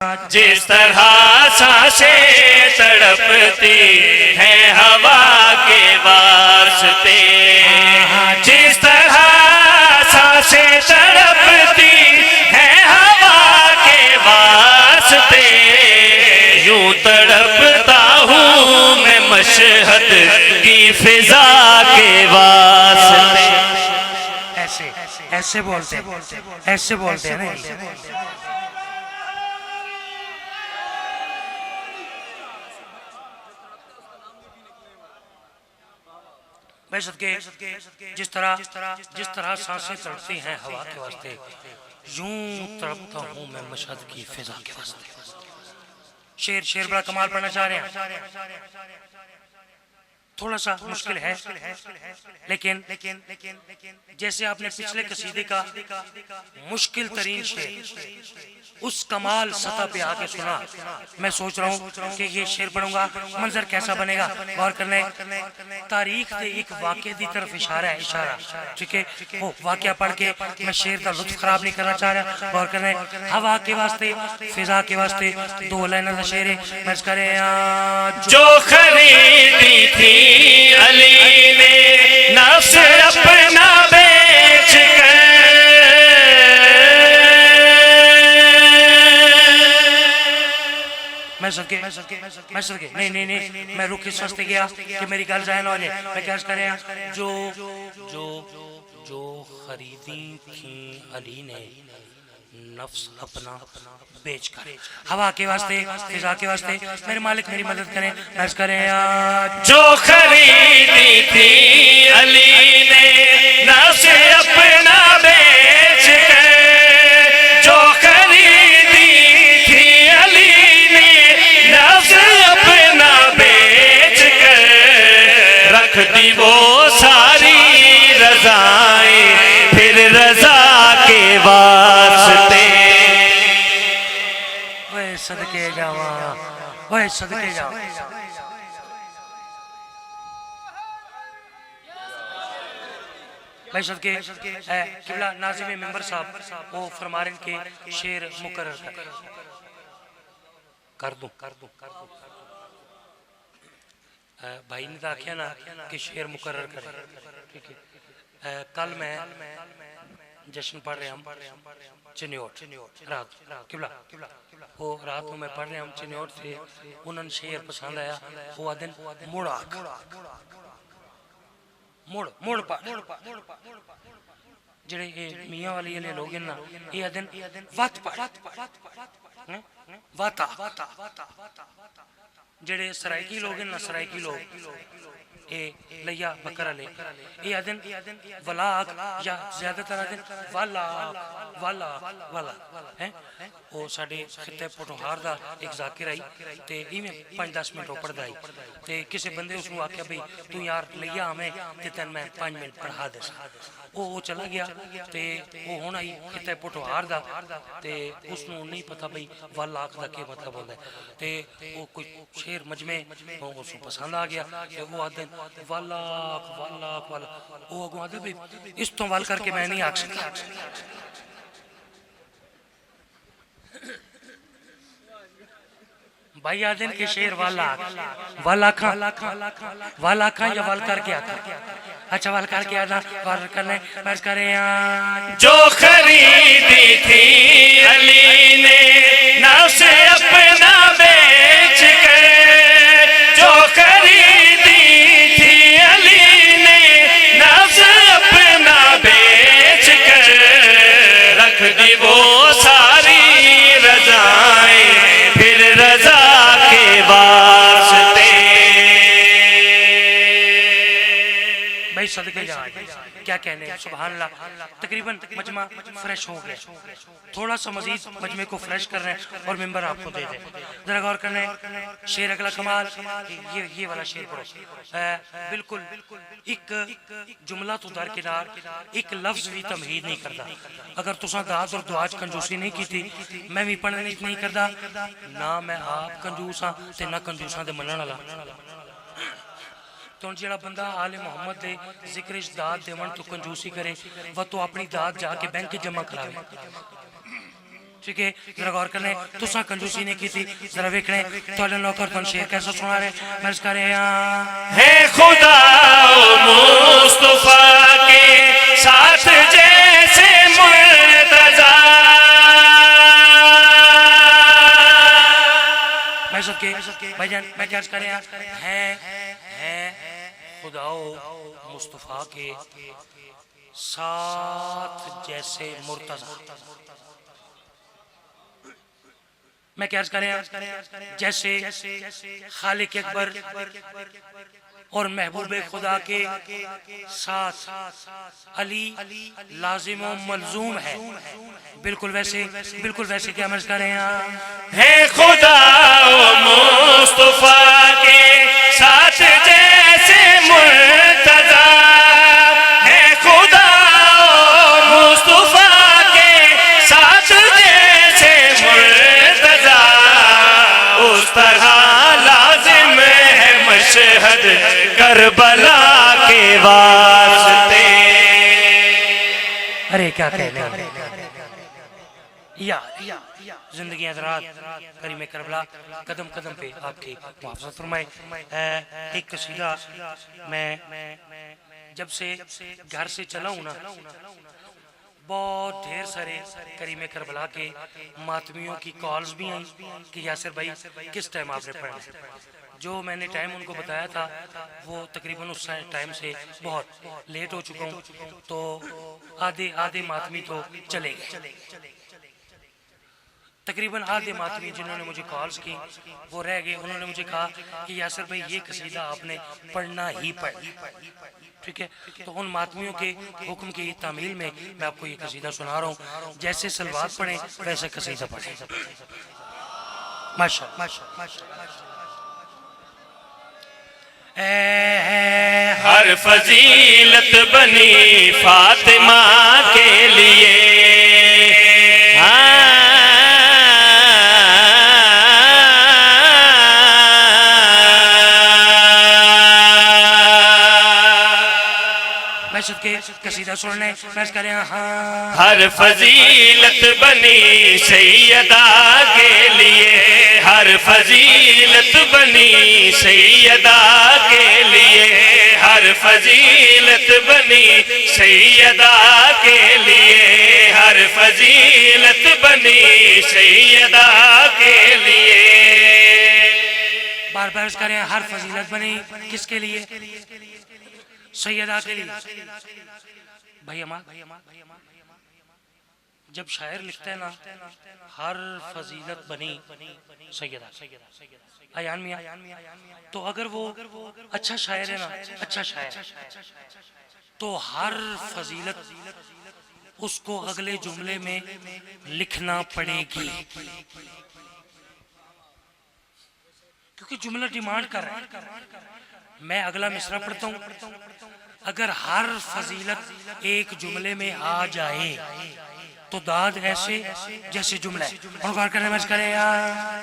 جس طرح سانسیں تڑپتی ہیں ہوا کے واسطے، جس طرح سانسیں تڑپتی ہیں ہوا کے واسطے، یوں تڑپتا ہوں میں مشہد کی فضا کے واسطے۔ ایسے بولتے ہیں نہیں۔ بھائی صدقے جس طرح سانسیں تڑپتی ہیں ہوا کے واسطے، یوں تڑپتا ہوں میں مشہد کی فضا کے واسطے۔ شیر بڑا کمال پڑھنا چاہ رہے ہیں، تھوڑا سا مشکل ہے، لیکن جیسے آپ نے پچھلے قصیدے کا مشکل ترین شعر اس کمال سطح پہ آ کے سنا، میں سوچ رہا ہوں کہ یہ شعر پڑھوں گا منظر کیسا بنے گا۔ غور کرنے تاریخ کے ایک واقعے دی طرف اشارہ، ٹھیک ہے، وہ واقعہ پڑھ کے میں شعر کا لطف خراب نہیں کرنا چاہ رہا۔ غور کرنے ہوا کے واسطے، فضا کے واسطے، دو لائنوں کا شعر ہے، میں اس کرے جو خریدی تھی علی نے نفس اپنا بیچ کر، میں صدقے نہیں میں رک اس واسطے گیا کہ میری گل ضائع نہ ہو جائے۔ میں کیا کریں، جو خریدی تھیں علی نے نفس اپنا بیچ کر، ہوا کے واسطے، فضا کے واسطے، میرے مالک میری مدد کریں۔ عرض کریں جو خریدی تھی علی نے نفس اپنا بیچ کر، جو خریدی تھی علی نے نفس اپنا بیچ کر، رکھ دی وہ ساری رضائیں پھر رضا کے واسطے۔ اوے صدقے جاواں، اوے صدقے جاواں۔ بھائی صدقے قبلہ ناظم ممبر صاحب وہ فرما رہے ہیں کہ شعر مقرر کر دوں۔ بھائی نے تو آکھیا نا کہ شعر مقرر کریں، ٹھیک ہے۔ کل میں جشن پڑھ رہے ہم چنیوٹ رات، قبلہ وہ رات کو میں پڑھ رہے ہم چنیوٹ سے، انہوں نے شعر پسند آیا، وہ آدن مڑ آکھ، مڑ پا جڑے میاں والی علی لوگ ہیں نا، یہ آدن وات پا واتا، جڑے سرائکی لوگ ہیں نا، سرائکی لوگ اے لیا بکر علی، یہ آدن ولاک، یا زیادہ تر آدن والا وہ ساڑھے خطہ پوٹوہار دا ایک ذاکر آئی تے ہی میں 5-10 منٹ اوپر دائی تے کسی بندے اس کو آکھیا بھئی تو یار لیا ہمیں تے تین میں 5 منٹ پڑھا دے سا، وہ چلا گیا تے وہ ہونا ہی خطہ پوٹوہار دا تے اس کو نہیں پتا بھئی والاک دا کے مطلب ہوتا ہے تے وہ کوئی شعر مجمع اس کو پسند آ گیا کہ وہ آدھن والاک وہ اگو آدھے بھئی اس تو وال کر کے میں نہیں آکھ سکتا۔ بھائی آدھن کے شعر والاکھاں یا وال کر کے آتا، اچھا وال کر کے آتا، وال کرنے مرز کریں جو خریدی تھی علی نے نفس اپنا بیچ کر، جو خریدی تھی علی نے نفس اپنا بیچ کر، رکھ دی وہ ساری رضائیں پھر رضا کے واسطے۔ بھائی صدقے جائیں کیا کہنے ہیں، سبحان اللہ۔ تقریباً مجمع فریش ہو گیا، تھوڑا سا مزید مجمع کو فریش کر رہے ہیں اور ممبر آپ کو دے دیں۔ ذرا غور کرنے شعر اگلا کمال، یہ والا شعر پڑھو، بالکل ایک جملہ تو درکنار، ایک لفظ بھی تمہید نہیں کرتا۔ اگر تساں داد اور دعاج کنجوسی نہیں کی تھی، میں بھی پڑھنے نہیں کرتا، نہ میں آپ کنجوس ہاں تے نہ کنجوساں دے منن والا۔ تو جڑا بندہ آل محمد دے ذکر داد دیون تو کنجوسی کرے وہ تو اپنی داد جا کے بینک جمع کرا لے، ٹھیک ہے ذرا غور کرنے تسا کنجوسی نہیں کی تھی ذرا ویکھنے تھوڑے نوکر تن شعر کیسا سنا رہے میں اس کرے ہے خدا مصطفیٰ کے ساتھ جیسے مرتضیٰ میں سب کے بھائی جان میں کیا کرے ہیں خداو مصطفیٰ کے ساتھ جیسے مرتضیٰ میں کیا عرض کریں جیسے خالق اکبر اور محبوب خدا کے ساتھ علی لازم و ملزوم ہے بالکل ویسے کیا عرض کریں ہے خدا مصطفیٰ کے ساتھ جیسے مرتضیٰ ہے خدا مصطفیٰ کے ساتھ جیسے مرتضیٰ اس طرح لازم ہے مشہد کربلا کے واسطے ارے کیا کہنے یا زندگی حضرات کریم کربلا قدم قدم پہ آپ کی محافظت فرمائے ایک قصیدہ میں جب سے گھر سے چلا ہوں نا بہت ڈھیر سارے کریم کربلا کے ماتمیوں کی کالز بھی آئیں کہ یاسر بھائی کس ٹائم آپ نے پڑھا جو میں نے ٹائم ان کو بتایا تھا وہ تقریباً اس ٹائم سے بہت لیٹ ہو چکا ہوں تو آدھے ماتمی تو چلے گئے تقریباً آدھے ماتمی جنہوں نے مجھے کالز کی وہ رہ گئے انہوں نے مجھے کہا کہ یاسر بھائی یہ قصیدہ آپ نے پڑھنا ہی ٹھیک ہے تو ان ماتمیوں کے حکم کی تعمیل میں آپ کو یہ قصیدہ سنا رہا ہوں جیسے سلوات پڑھیں ویسے قصیدہ پڑھیں ماشاءاللہ ہر فضیلت بنی فاطمہ کے لیے قصیدہ سننے میں کریں ہر فضیلت بنی سیدہ کے لیے ہر فضیلت بنی سیدہ کے لیے ہر فضیلت بنی سیدہ کے لیے ہر فضیلت بنی سیدہ کے لیے بار بار کریں ہر فضیلت بنی کس کے لیے سیدہ کے لیے بھائی اماں جب شاعر لکھتا ہے نا ہر فضیلت بنی سیدہ ایان میاں تو اگر وہ اچھا شاعر ہے نا اچھا شاعر تو ہر فضیلت اس کو اگلے جملے میں لکھنا پڑے گی کیونکہ جملہ ڈیمانڈ کر رہا ہے میں اگلا مصرع پڑھتا ہوں اگر ہر فضیلت ایک جملے میں آ جائے تو داد ایسے جیسے جملہ ہے اور غور کرنے میں کرے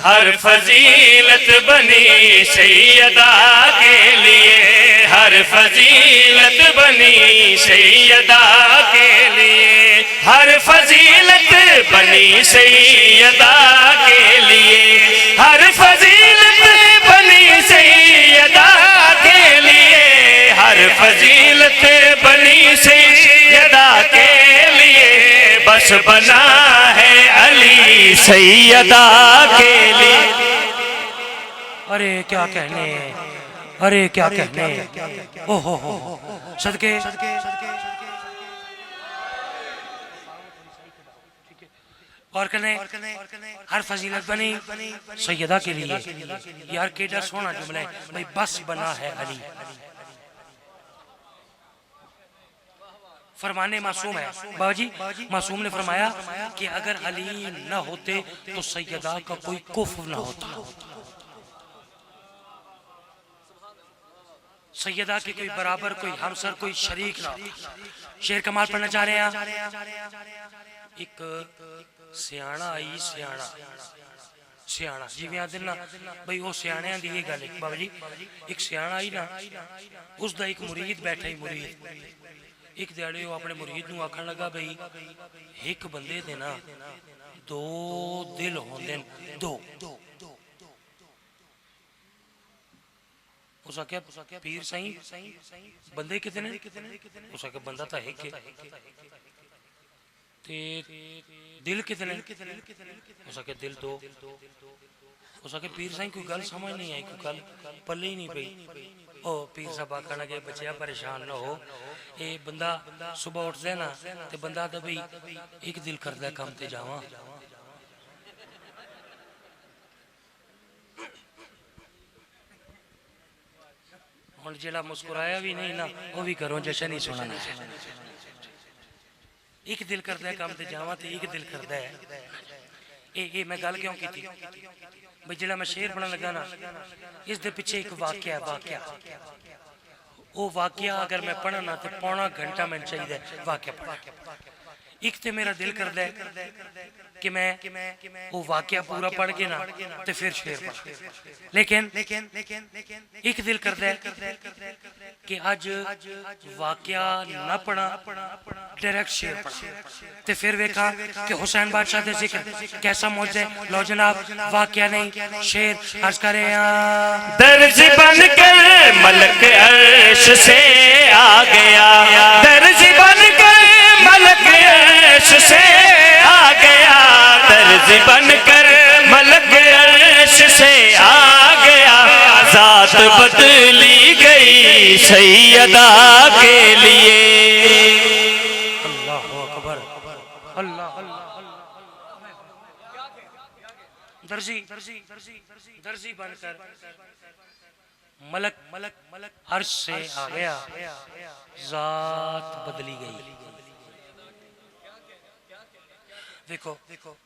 ہر فضیلت بنی سیدہ کے لیے ہر فضیلت بنی سیدہ کے لیے ہر فضیلت بنی سیدہ کے لیے ہر فضیلت بنی سیدہ کے لیے ہر فضیلت بنی سیدہ کے لیے بس بنا ہے علی سیدہ کے لیے ارے کیا کہنے اوہ صدقے اور کرنے ہر فضیلت بنی سیدہ کے لیے یار کیڑا سونا جملہ ہے بھائی بس بنا ہے علی فرمانے معصوم ہے بابا جی معصوم نے فرمایا کہ اگر علی نہ ہوتے تو سیدہ کا کوئی کفر نہ ہوتا سیدہ کی کوئی برابر کوئی ہمسر کوئی شریک نہ ہوتا شعر کمال پڑھنا چاہ رہے ہیں ایک سیانا آئی سیانا جی میں دن نا بھئی وہ سیانے دی یہ گل بابا جی ایک سیانا آئی نا اس دا ایک مرید بیٹھا ہی مرید ایک دیاڑے وہ اپنے مرید نو آکھن لگا بھئی ایک بندے دے نا دو دل ہوندے دو اس آکھیا پیر سائیں بندے کتنے اس آکھیا بندہ تا ایک ہے تے دل کتنے اس آکھیا دل دو اس آکھیا پیر سائیں کوئی گل سمجھ نہیں آئی کوئی گل پلے ہی نہیں پئی او پیر صاحب آکھن لگے بچیا پریشان نہ ہو اے بندہ صبح اٹھ دے نا تے بندہ دا بھئی ایک دل کردا ہے کام تے جاواں ہن جیڑا مسکرایا بھی نہیں نا وہ بھی کرو جشن ہی سننا ہے ایک دل کردا ہے کام تے جاواں تے ایک دل کردا ہے اے میں گل کیوں کیتی بھئی جیڑا میں شعر پڑھن لگا نا اس دے پیچھے ایک واقعہ ہے وہ واقعہ اگر میں پڑھنا تے پونا گھنٹہ میں چاہیے واقعہ پڑھا ایک تے میرا دل کردا ہے کہ میں وہ واقعہ پورا پڑھ کے نا تے پھر شعر پڑھ لیکن ایک دل کردا ہے کہ آج واقعہ نہ پڑھا ڈائریکٹ شعر پڑھا تے پھر ویکھا کہ حسین بادشاہ دے ذکر کیسا موجزہ لو جناب واقعہ نہیں شعر عرض کرے درج بن کر ملک عرش سے آ گیا درج بن کر ملک عرش سے آ گیا درج بن کر ملک عرش سے آ گیا ذات بدلی گئی سیدہ کے لیے اللہ اکبر اللہ درزی بن کر ملک عرش سے آ گیا ذات بدلی گئی دیکھو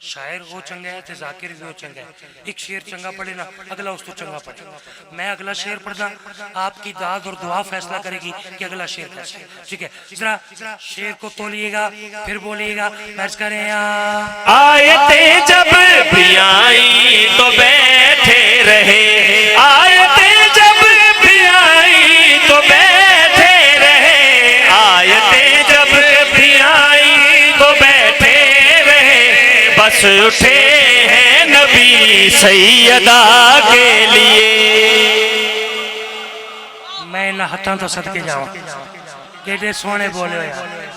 شاعر وہ چنگا ہے تے ذاکر بھی وہ چنگا ہے ایک شعر چنگا پڑھے نا اگلا اس تو چنگا پڑھے میں اگلا شعر پڑھنا آپ کی داد اور دعا فیصلہ کرے گی کہ اگلا شعر کیسا ہے ٹھیک ہے ذرا شعر کو تولیے گا پھر بولیے گا مرض کریں آیتیں جب بھی آئی تو بیٹھے رہے آیتیں جب بھی آئی تو بیٹھے رہے آیتیں جب بھی آئی تو بیٹھے بس اٹھے ہیں نبی سیدہ کے لیے میں نہ ہتھاں تو صدقے جاؤں کیڑے سونے بولے ہو یار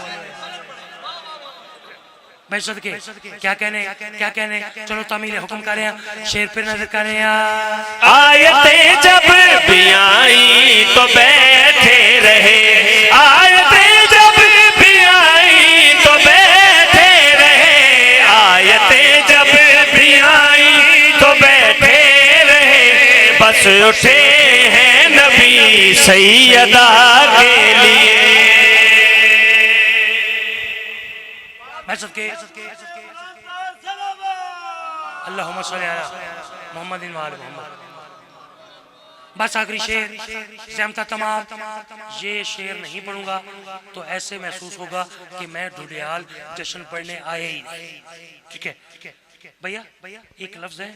میں صدقے کیا کہنے چلو تعمیل حکم کریں شعر پر نظر کریں آیتیں جب بھی آئی تو بیٹھے رہے آیتیں جب بھی آئی تو بیٹھے رہے آیتیں جب بھی آئی تو بیٹھے رہے بس اٹھے ہیں نبی سیدہ کے لیے میں صدقے اللہم صلی علی محمد و آل محمد بس آخری شعر زحمتہ تمام یہ شعر نہیں پڑھوں گا تو ایسے محسوس ہوگا کہ میں ڈھوڈیال جشن پڑھنے آئے ہی نہیں ٹھیک ہے بھیا ایک لفظ ہے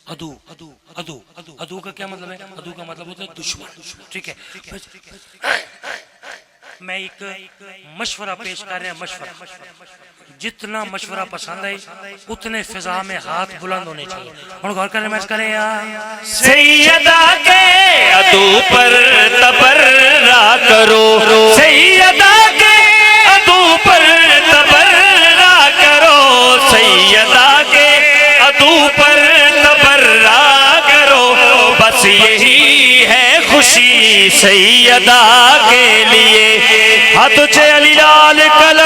ادو ادو ادو ادو کا کیا مطلب ہے ادو کا مطلب ہوتا ہے دشمن ٹھیک ہے میں ایک مشورہ پیش کر رہے ہیں مشورہ جتنا مشورہ پسند ہے اتنے فضا میں ہاتھ بلند ہونے چاہیے اور غور کرنے میں کریں سیدہ کے ادو پر تبرہ کرو سیدہ کے ادو پر تبرہ کرو سیدہ کے ادو پر تبرہ کرو بس یہی ہے خوشی سیدہ کے لیے ہاتھ چے علی لال کلر